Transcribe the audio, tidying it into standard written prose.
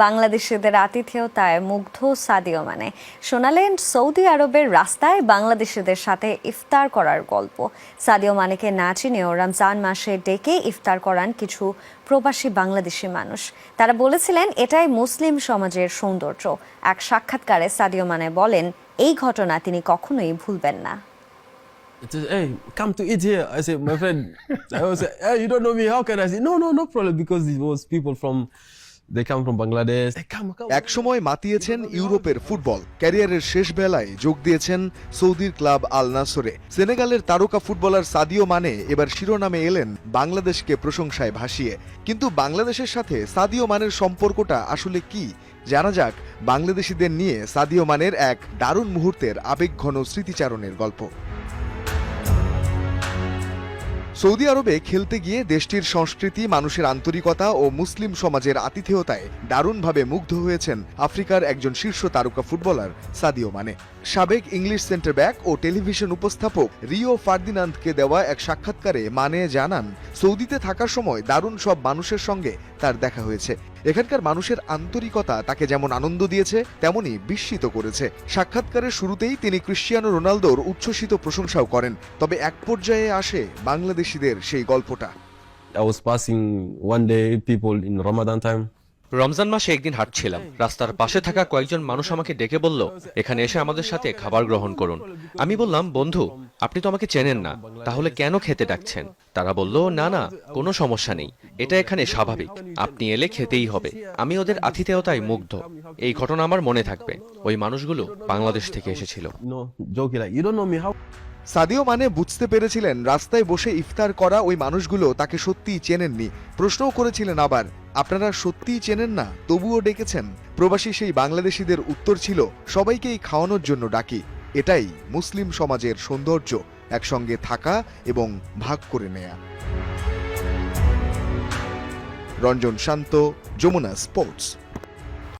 বাংলাদেশিদের আতিথেয়তায় মুগ্ধ Sadio Mane শোনালেন সৌদি আরবের রাস্তায় বাংলাদেশিদের সাথে ইফতার করার গল্প। সাদিও মানেকে না চিনেও রমজান মাসে ডেকে ইফতার করান কিছু প্রবাসী বাংলাদেশি মানুষ। তারা বলেছিলেন এটাই মুসলিম সমাজের সৌন্দর্য। এক সাক্ষাৎকারে সাদিও মানে বলেন এই ঘটনা তিনি কখনোই ভুলবেন না। Hey, come to eat here. I said, my friend, I was like, hey, you don't know me, how can I say, no problem, because it was people from, they come from Bangladesh. Hey, come. একসময় মাতিয়েছেন ইউরোপের football, ক্যারিয়ারের শেষ বেলায় যোগ দিয়েছেন সৌদির club Al নাসরে। সেনেগালের তারকা footballer Sadio Mane এবার শিরোনামে এলেন বাংলাদেশকে প্রশংসায় ভাসিয়ে। কিন্তু বাংলাদেশের সাথে সাদিও মানের সম্পর্কটা আসলে কি জানা যাক বাংলাদেশিদের নিয়ে সাদিও মানের এক দারুণ মুহূর্তের আবেগঘন স্মৃতিচারণের গল্প। সৌদি আরবে খেলতে গিয়ে দেশটির সংস্কৃতি, মানুষের আন্তরিকতা ও মুসলিম সমাজের আতিথেয়তায় দারুণভাবে মুগ্ধ হয়েছেন আফ্রিকার একজন শীর্ষ তারকা ফুটবলার সাদিও মানে। সাবেক ইংলিশ সেন্টার ব্যাক ও টেলিভিশন উপস্থাপক রিও ফার্দিনান্দকে দেওয়া এক সাক্ষাৎকারে মানে জানান, সৌদিতে থাকার সময় দারুণ সব মানুষের সঙ্গে তার দেখা হয়েছে। এখানকার মানুষের আন্তরিকতা তাকে যেমন আনন্দ দিয়েছে তেমনি বিস্মিত করেছে। সাক্ষাৎকারের শুরুতেই তিনি ক্রিশ্চিয়ানো রোনালদোর উচ্ছ্বসিত প্রশংসাও করেন। তবে এক পর্যায়ে আসে বাংলাদেশিদের সেই গল্পটা। I was passing one day people in Ramadan time. Ramzan মাসে একদিন হাঁটছিলাম, রাস্তার পাশে থাকা কয়েকজন মানুষ আমাকে ডেকে বলল, এখানে এসে আমাদের সাথে খাবার গ্রহণ করুন। আমি বললাম, বন্ধু, আপনি তো আমাকে চেনেন না, তাহলে কেন খেতে ডাকছেন? তারা বলল, না কোনো সমস্যা নেই, এটা এখানে স্বাভাবিক, আপনি এলে খেতেই হবে। আমি ওদের আতিথেয়তায় মুগ্ধ। এই ঘটনা আমার মনে থাকবে। ওই মানুষগুলো বাংলাদেশ থেকে এসেছিল। Joking like, you don't know me, how? Sadio Mane বুঝতে পেরেছিলেন রাস্তায় বসে ইফতার করা ওই মানুষগুলো তাকে সত্যিই চেনেননি। প্রশ্নও করেছিলেন আবার, আপনারা সত্যিই চেনেন না, তবুও ডেকেছেন? প্রবাসী সেই বাংলাদেশিদের উত্তর ছিল, সবাইকেই খাওয়ানোর জন্য ডাকি। এটাই মুসলিম সমাজের সৌন্দর্য, একসঙ্গে থাকা এবং ভাগ করে নেয়া। রঞ্জন শান্ত, যমুনা স্পোর্টস।